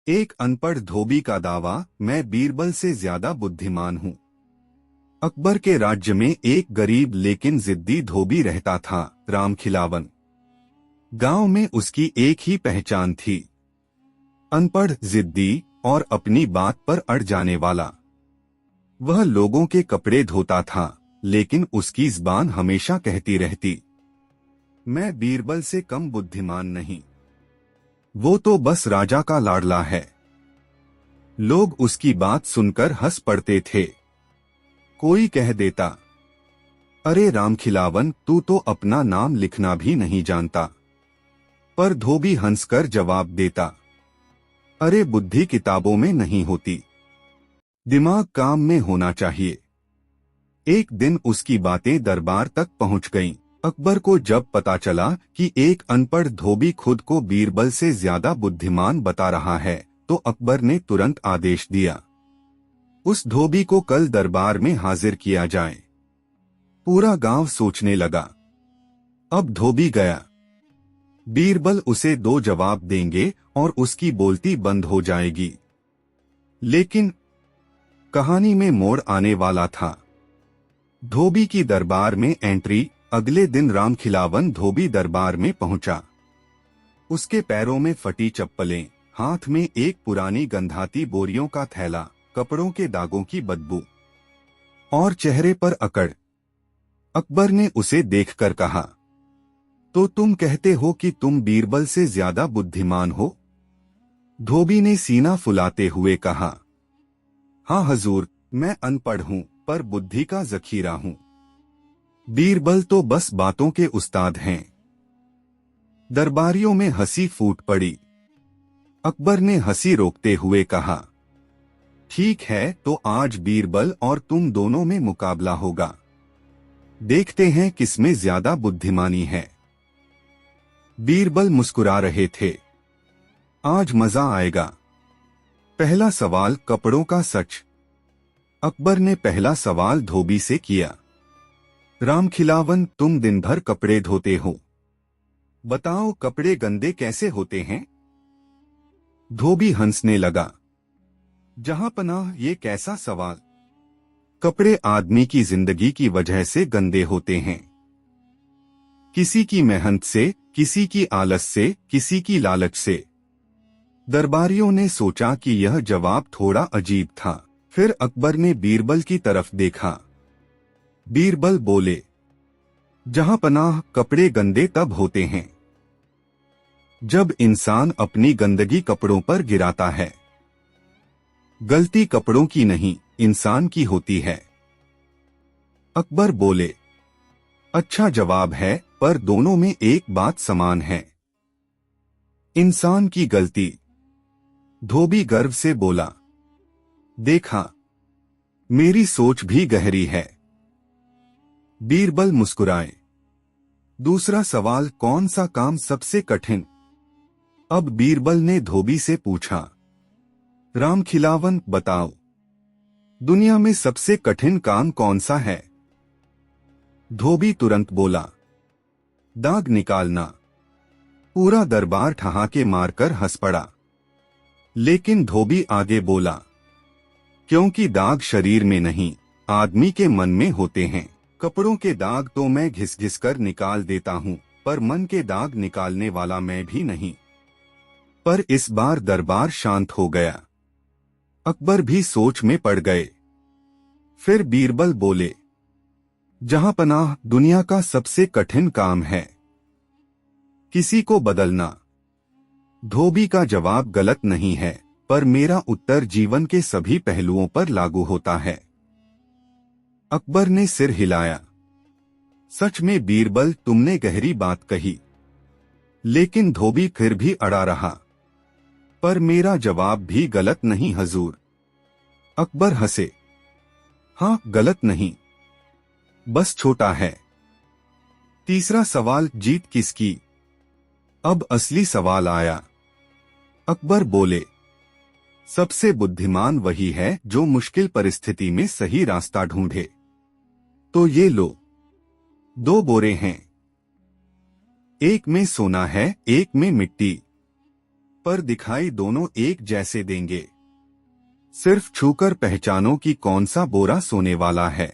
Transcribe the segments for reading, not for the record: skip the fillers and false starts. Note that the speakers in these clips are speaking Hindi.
एक अनपढ़ धोबी का दावा, मैं बीरबल से ज्यादा बुद्धिमान हूँ। अकबर के राज्य में एक गरीब लेकिन जिद्दी धोबी रहता था, रामखिलावन। गांव में उसकी एक ही पहचान थी, अनपढ़, जिद्दी और अपनी बात पर अड़ जाने वाला। वह लोगों के कपड़े धोता था, लेकिन उसकी ज़बान हमेशा कहती रहती, मैं बीरबल से कम बुद्धिमान नहीं। वो तो बस राजा का लाडला है। लोग उसकी बात सुनकर हंस पड़ते थे। कोई कह देता, अरे रामखिलावन, तू तो अपना नाम लिखना भी नहीं जानता। पर धोबी हंसकर जवाब देता, अरे बुद्धि किताबों में नहीं होती, दिमाग काम में होना चाहिए। एक दिन उसकी बातें दरबार तक पहुंच गईं। अकबर को जब पता चला कि एक अनपढ़ धोबी खुद को बीरबल से ज्यादा बुद्धिमान बता रहा है, तो अकबर ने तुरंत आदेश दिया, उस धोबी को कल दरबार में हाजिर किया जाए। पूरा गांव सोचने लगा, अब धोबी गया, बीरबल उसे दो जवाब देंगे और उसकी बोलती बंद हो जाएगी। लेकिन कहानी में मोड़ आने वाला था। धोबी की दरबार में एंट्री। अगले दिन रामखिलावन धोबी दरबार में पहुंचा। उसके पैरों में फटी चप्पलें, हाथ में एक पुरानी गंधाती बोरियों का थैला, कपड़ों के दागों की बदबू और चेहरे पर अकड़। अकबर ने उसे देखकर कहा, तो तुम कहते हो कि तुम बीरबल से ज्यादा बुद्धिमान हो? धोबी ने सीना फुलाते हुए कहा, हाँ हजूर, मैं अनपढ़ हूँ पर बुद्धि का जखीरा हूँ। बीरबल तो बस बातों के उस्ताद हैं। दरबारियों में हंसी फूट पड़ी। अकबर ने हंसी रोकते हुए कहा, ठीक है, तो आज बीरबल और तुम दोनों में मुकाबला होगा। देखते हैं किसमें ज्यादा बुद्धिमानी है। बीरबल मुस्कुरा रहे थे, आज मजा आएगा। पहला सवाल, कपड़ों का सच। अकबर ने पहला सवाल धोबी से किया, रामखिलावन, तुम दिन भर कपड़े धोते हो, बताओ कपड़े गंदे कैसे होते हैं? धोबी हंसने लगा, जहां पनाह, ये कैसा सवाल। कपड़े आदमी की जिंदगी की वजह से गंदे होते हैं। किसी की मेहनत से, किसी की आलस से, किसी की लालच से। दरबारियों ने सोचा कि यह जवाब थोड़ा अजीब था। फिर अकबर ने बीरबल की तरफ देखा। बीरबल बोले, जहां पनाह, कपड़े गंदे तब होते हैं जब इंसान अपनी गंदगी कपड़ों पर गिराता है। गलती कपड़ों की नहीं, इंसान की होती है। अकबर बोले, अच्छा जवाब है, पर दोनों में एक बात समान है, इंसान की गलती। धोबी गर्व से बोला, देखा, मेरी सोच भी गहरी है। बीरबल मुस्कुराए। दूसरा सवाल, कौन सा काम सबसे कठिन? अब बीरबल ने धोबी से पूछा, रामखिलावन, बताओ, दुनिया में सबसे कठिन काम कौन सा है? धोबी तुरंत बोला, दाग निकालना। पूरा दरबार ठहाके मारकर हंस पड़ा। लेकिन धोबी आगे बोला, क्योंकि दाग शरीर में नहीं, आदमी के मन में होते हैं। कपड़ों के दाग तो मैं घिस घिस कर निकाल देता हूँ, पर मन के दाग निकालने वाला मैं भी नहीं। पर इस बार दरबार शांत हो गया। अकबर भी सोच में पड़ गए। फिर बीरबल बोले, जहां पनाह, दुनिया का सबसे कठिन काम है किसी को बदलना। धोबी का जवाब गलत नहीं है, पर मेरा उत्तर जीवन के सभी पहलुओं पर लागू होता है। अकबर ने सिर हिलाया। सच में बीरबल, तुमने गहरी बात कही। लेकिन धोबी फिर भी अड़ा रहा, पर मेरा जवाब भी गलत नहीं हजूर। अकबर हंसे, हाँ, गलत नहीं, बस छोटा है। तीसरा सवाल, जीत किसकी? अब असली सवाल आया। अकबर बोले, सबसे बुद्धिमान वही है जो मुश्किल परिस्थिति में सही रास्ता ढूंढे। तो ये लो, 2 बोरे हैं, एक में सोना है, एक में मिट्टी। पर दिखाई दोनों एक जैसे देंगे। सिर्फ छूकर पहचानो कि कौन सा बोरा सोने वाला है।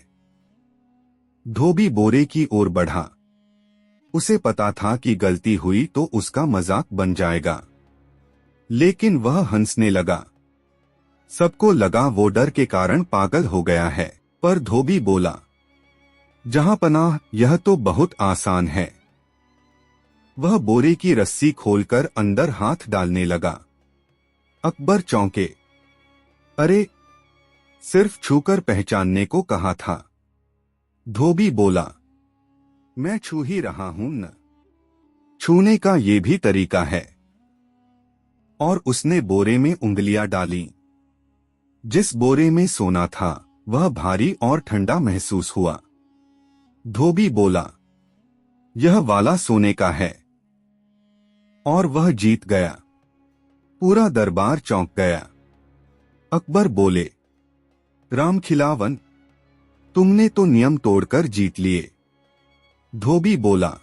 धोबी बोरे की ओर बढ़ा। उसे पता था कि गलती हुई तो उसका मजाक बन जाएगा, लेकिन वह हंसने लगा। सबको लगा वो डर के कारण पागल हो गया है, पर धोबी बोला, जहां पनाह, यह तो बहुत आसान है। वह बोरे की रस्सी खोलकर अंदर हाथ डालने लगा। अकबर चौंके। अरे, सिर्फ छूकर पहचानने को कहा था। धोबी बोला, मैं छू ही रहा हूं न। छूने का ये भी तरीका है। और उसने बोरे में उंगलियां डाली। जिस बोरे में सोना था वह भारी और ठंडा महसूस हुआ। धोबी बोला, यह वाला सोने का है। और वह जीत गया। पूरा दरबार चौंक गया। अकबर बोले, रामखिलावन, तुमने तो नियम तोड़कर जीत लिए। धोबी बोला,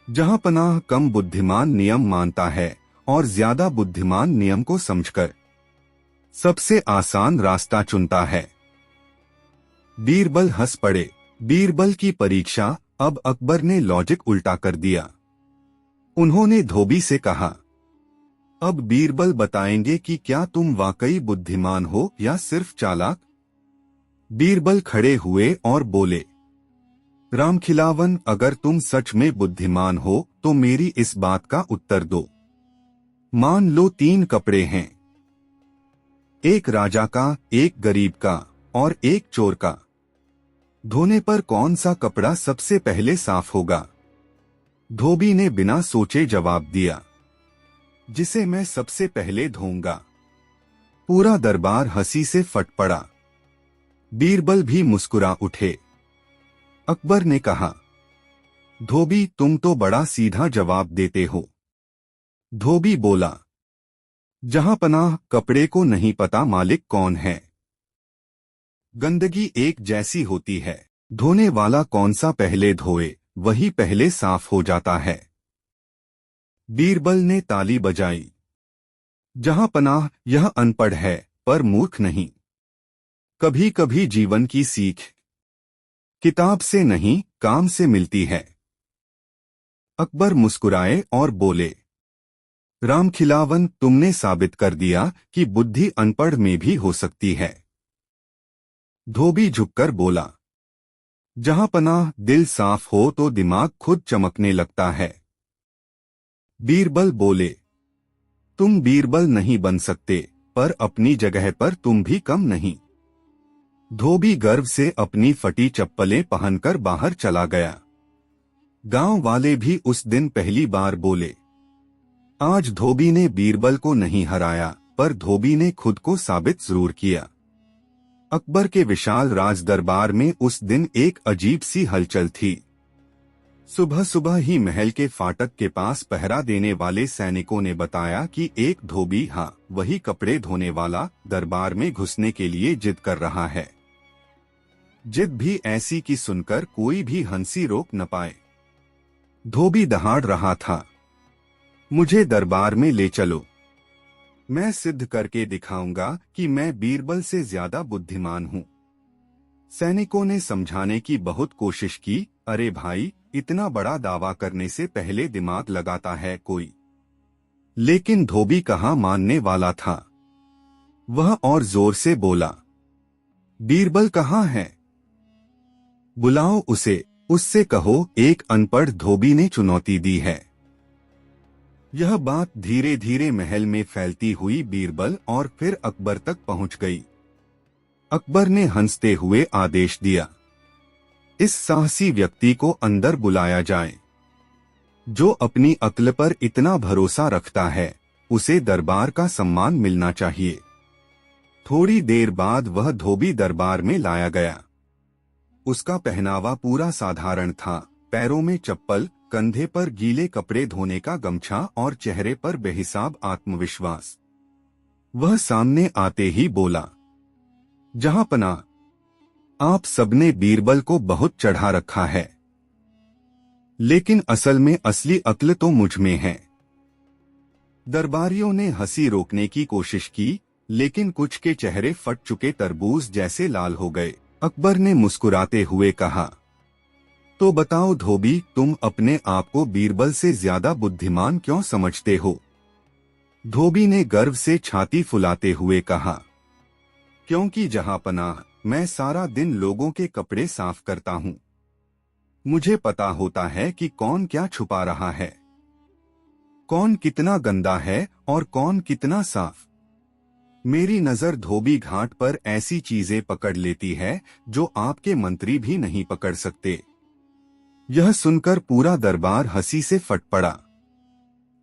जहां पनाह कम बुद्धिमान नियम मानता है और ज्यादा बुद्धिमान नियम को समझकर सबसे आसान रास्ता चुनता है। बीरबल हंस पड़े। बीरबल की परीक्षा अब अकबर ने लॉजिक उल्टा कर दिया। उन्होंने धोबी से कहा, अब बीरबल बताएंगे कि क्या तुम वाकई बुद्धिमान हो या सिर्फ चालाक। बीरबल खड़े हुए और बोले, रामखिलावन, अगर तुम सच में बुद्धिमान हो तो मेरी इस बात का उत्तर दो। मान लो 3 कपड़े हैं, एक राजा का, एक गरीब का और एक चोर का। धोने पर कौन सा कपड़ा सबसे पहले साफ होगा? धोबी ने बिना सोचे जवाब दिया, जिसे मैं सबसे पहले धोऊंगा। पूरा दरबार हंसी से फट पड़ा। बीरबल भी मुस्कुरा उठे। अकबर ने कहा, धोबी, तुम तो बड़ा सीधा जवाब देते हो। धोबी बोला, जहां पनाह, कपड़े को नहीं पता मालिक कौन है। गंदगी एक जैसी होती है। धोने वाला कौन सा पहले धोए वही पहले साफ हो जाता है। बीरबल ने ताली बजाई। जहां पनाह, यह अनपढ़ है पर मूर्ख नहीं। कभी कभी जीवन की सीख किताब से नहीं, काम से मिलती है। अकबर मुस्कुराए और बोले, रामखिलावन, तुमने साबित कर दिया कि बुद्धि अनपढ़ में भी हो सकती है। धोबी झुककर बोला, जहां पनाह, दिल साफ हो तो दिमाग खुद चमकने लगता है। बीरबल बोले, तुम बीरबल नहीं बन सकते, पर अपनी जगह पर तुम भी कम नहीं। धोबी गर्व से अपनी फटी चप्पलें पहनकर बाहर चला गया। गांव वाले भी उस दिन पहली बार बोले, आज धोबी ने बीरबल को नहीं हराया, पर धोबी ने खुद को साबित जरूर किया। अकबर के विशाल राज दरबार में उस दिन एक अजीब सी हलचल थी। सुबह सुबह ही महल के फाटक के पास पहरा देने वाले सैनिकों ने बताया कि एक धोबी, हाँ वही कपड़े धोने वाला, दरबार में घुसने के लिए जिद कर रहा है। जिद भी ऐसी कि सुनकर कोई भी हंसी रोक न पाए। धोबी दहाड़ रहा था, मुझे दरबार में ले चलो, मैं सिद्ध करके दिखाऊंगा कि मैं बीरबल से ज्यादा बुद्धिमान हूँ। सैनिकों ने समझाने की बहुत कोशिश की, अरे भाई, इतना बड़ा दावा करने से पहले दिमाग लगाता है कोई। लेकिन धोबी कहाँ मानने वाला था। वह और जोर से बोला, बीरबल कहाँ है? बुलाओ उसे, उससे कहो एक अनपढ़ धोबी ने चुनौती दी है। यह बात धीरे धीरे महल में फैलती हुई बीरबल और फिर अकबर तक पहुंच गई। अकबर ने हंसते हुए आदेश दिया, इस साहसी व्यक्ति को अंदर बुलाया जाए। जो अपनी अक्ल पर इतना भरोसा रखता है, उसे दरबार का सम्मान मिलना चाहिए। थोड़ी देर बाद वह धोबी दरबार में लाया गया। उसका पहनावा पूरा साधारण था, पैरों में चप्पल, कंधे पर गीले कपड़े धोने का गमछा और चेहरे पर बेहिसाब आत्मविश्वास। वह सामने आते ही बोला, जहां पनाह, आप सबने बीरबल को बहुत चढ़ा रखा है, लेकिन असल में असली अक्ल तो मुझ में है। दरबारियों ने हंसी रोकने की कोशिश की, लेकिन कुछ के चेहरे फट चुके तरबूज जैसे लाल हो गए। अकबर ने मुस्कुराते हुए कहा, तो बताओ धोबी, तुम अपने आप को बीरबल से ज्यादा बुद्धिमान क्यों समझते हो? धोबी ने गर्व से छाती फुलाते हुए कहा, क्योंकि जहांपनाह, मैं सारा दिन लोगों के कपड़े साफ करता हूँ। मुझे पता होता है कि कौन क्या छुपा रहा है, कौन कितना गंदा है और कौन कितना साफ। मेरी नजर धोबी घाट पर ऐसी चीजें पकड़ लेती है जो आपके मंत्री भी नहीं पकड़ सकते। यह सुनकर पूरा दरबार हंसी से फट पड़ा,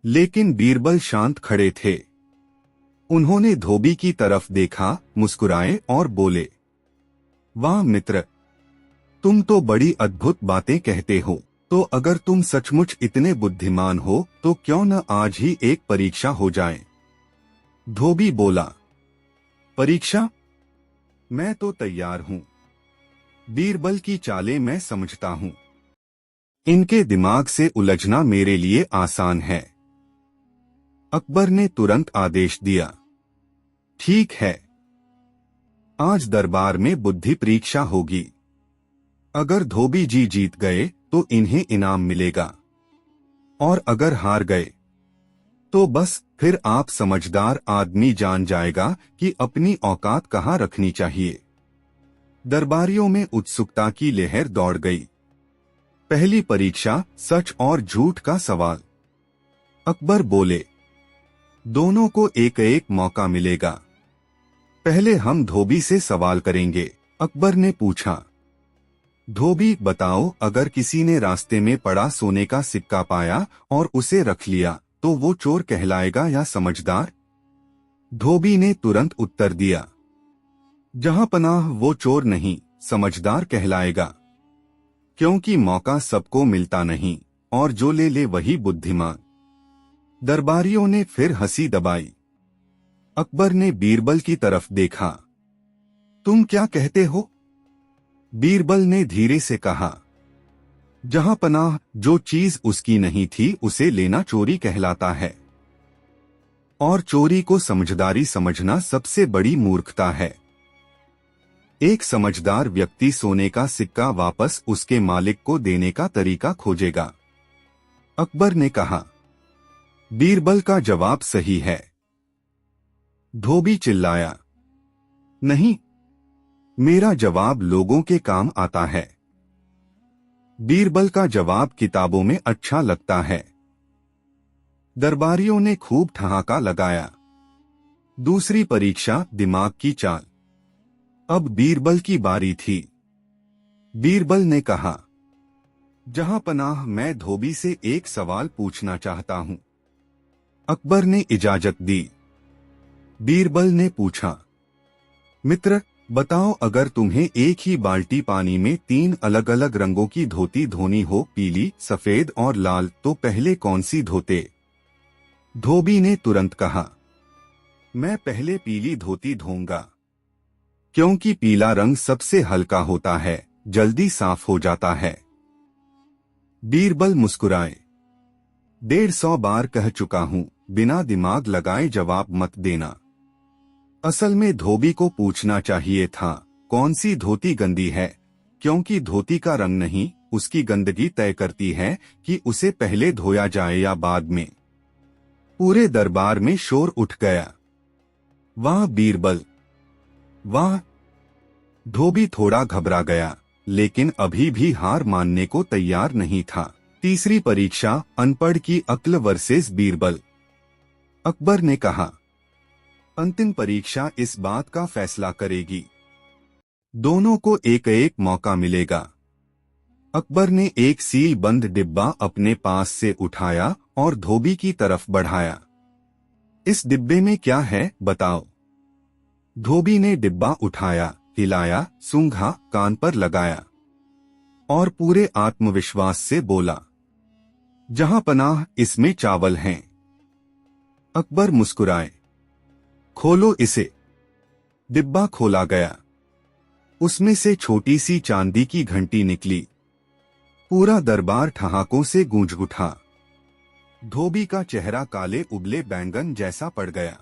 लेकिन बीरबल शांत खड़े थे। उन्होंने धोबी की तरफ देखा, मुस्कुराए और बोले, वाह मित्र, तुम तो बड़ी अद्भुत बातें कहते हो। तो अगर तुम सचमुच इतने बुद्धिमान हो तो क्यों न आज ही एक परीक्षा हो जाए? धोबी बोला, परीक्षा? मैं तो तैयार हूं। बीरबल की चालें मैं समझता हूं। इनके दिमाग से उलझना मेरे लिए आसान है। अकबर ने तुरंत आदेश दिया, ठीक है, आज दरबार में बुद्धि परीक्षा होगी। अगर धोबी जी जीत गए तो इन्हें इनाम मिलेगा, और अगर हार गए तो बस फिर आप समझदार आदमी जान जाएगा कि अपनी औकात कहाँ रखनी चाहिए। दरबारियों में उत्सुकता की लहर दौड़ गई। पहली परीक्षा, सच और झूठ का सवाल। अकबर बोले, दोनों को एक एक मौका मिलेगा। पहले हम धोबी से सवाल करेंगे। अकबर ने पूछा, धोबी बताओ, अगर किसी ने रास्ते में पड़ा सोने का सिक्का पाया और उसे रख लिया तो वो चोर कहलाएगा या समझदार? धोबी ने तुरंत उत्तर दिया, जहांपनाह, वो चोर नहीं, समझदार कहलाएगा, क्योंकि मौका सबको मिलता नहीं और जो ले ले वही बुद्धिमान। दरबारियों ने फिर हंसी दबाई। अकबर ने बीरबल की तरफ देखा, तुम क्या कहते हो? बीरबल ने धीरे से कहा, जहांपनाह, जो चीज उसकी नहीं थी उसे लेना चोरी कहलाता है, और चोरी को समझदारी समझना सबसे बड़ी मूर्खता है। एक समझदार व्यक्ति सोने का सिक्का वापस उसके मालिक को देने का तरीका खोजेगा। अकबर ने कहा, बीरबल का जवाब सही है। धोबी चिल्लाया, नहीं, मेरा जवाब लोगों के काम आता है। बीरबल का जवाब किताबों में अच्छा लगता है। दरबारियों ने खूब ठहाका लगाया। दूसरी परीक्षा, दिमाग की चाल। अब बीरबल की बारी थी। बीरबल ने कहा, जहांपनाह, मैं धोबी से एक सवाल पूछना चाहता हूं। अकबर ने इजाजत दी। बीरबल ने पूछा, मित्र, बताओ, अगर तुम्हें एक ही बाल्टी पानी में 3 अलग अलग रंगों की धोती धोनी हो, पीली, सफेद और लाल, तो पहले कौन सी धोते? धोबी ने तुरंत कहा, मैं पहले पीली धोती धोऊंगा, क्योंकि पीला रंग सबसे हल्का होता है, जल्दी साफ हो जाता है। बीरबल मुस्कुराए, 150 बार कह चुका हूं, बिना दिमाग लगाए जवाब मत देना। असल में धोबी को पूछना चाहिए था, कौन सी धोती गंदी है, क्योंकि धोती का रंग नहीं, उसकी गंदगी तय करती है कि उसे पहले धोया जाए या बाद में। पूरे दरबार में शोर उठ गया, वाह बीरबल, वाह। धोबी थोड़ा घबरा गया, लेकिन अभी भी हार मानने को तैयार नहीं था। तीसरी परीक्षा, अनपढ़ की अक्ल वर्सेस बीरबल। अकबर ने कहा, अंतिम परीक्षा इस बात का फैसला करेगी। दोनों को एक एक मौका मिलेगा। अकबर ने एक सील बंद डिब्बा अपने पास से उठाया और धोबी की तरफ बढ़ाया। इस डिब्बे में क्या है, बताओ। धोबी ने डिब्बा उठाया, हिलाया, सूंघा, कान पर लगाया और पूरे आत्मविश्वास से बोला, जहांपनाह, इसमें चावल हैं। अकबर मुस्कुराए, खोलो इसे। डिब्बा खोला गया। उसमें से छोटी सी चांदी की घंटी निकली। पूरा दरबार ठहाकों से गूंज उठा। धोबी का चेहरा काले उबले बैंगन जैसा पड़ गया।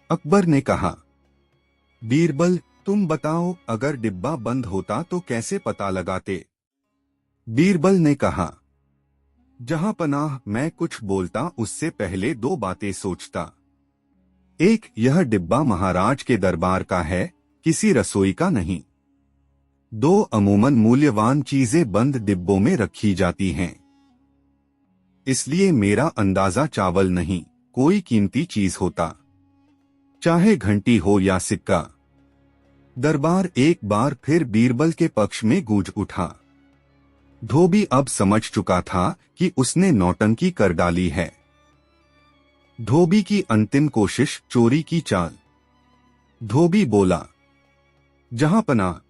अकबर ने कहा, बीरबल, तुम बताओ, अगर डिब्बा बंद होता तो कैसे पता लगाते? बीरबल ने कहा, जहां पनाह, मैं कुछ बोलता उससे पहले दो बातें सोचता। एक, यह डिब्बा महाराज के दरबार का है, किसी रसोई का नहीं। दो, अमूमन मूल्यवान चीजें बंद डिब्बों में रखी जाती हैं, इसलिए मेरा अंदाजा चावल नहीं, कोई कीमती चीज होता, चाहे घंटी हो या सिक्का। दरबार एक बार फिर बीरबल के पक्ष में गूंज उठा। धोबी अब समझ चुका था कि उसने नौटंकी कर डाली है। धोबी की अंतिम कोशिश, चोरी की चाल। धोबी बोला, जहांपनाह,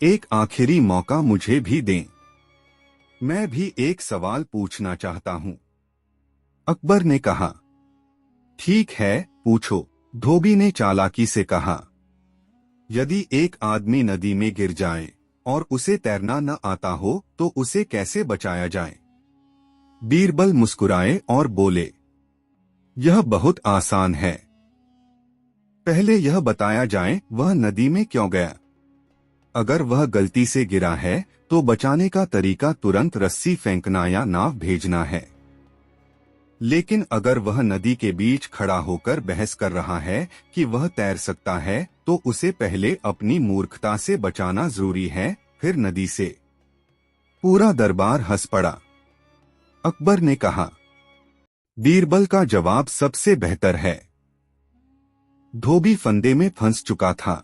एक आखिरी मौका मुझे भी दें, मैं भी एक सवाल पूछना चाहता हूं। अकबर ने कहा, ठीक है, पूछो। धोबी ने चालाकी से कहा, यदि एक आदमी नदी में गिर जाए और उसे तैरना न आता हो तो उसे कैसे बचाया जाए? बीरबल मुस्कुराए और बोले, यह बहुत आसान है। पहले यह बताया जाए वह नदी में क्यों गया। अगर वह गलती से गिरा है तो बचाने का तरीका तुरंत रस्सी फेंकना या नाव भेजना है। लेकिन अगर वह नदी के बीच खड़ा होकर बहस कर रहा है कि वह तैर सकता है तो उसे पहले अपनी मूर्खता से बचाना जरूरी है, फिर नदी से। पूरा दरबार हंस पड़ा। अकबर ने कहा, बीरबल का जवाब सबसे बेहतर है। धोबी फंदे में फंस चुका था।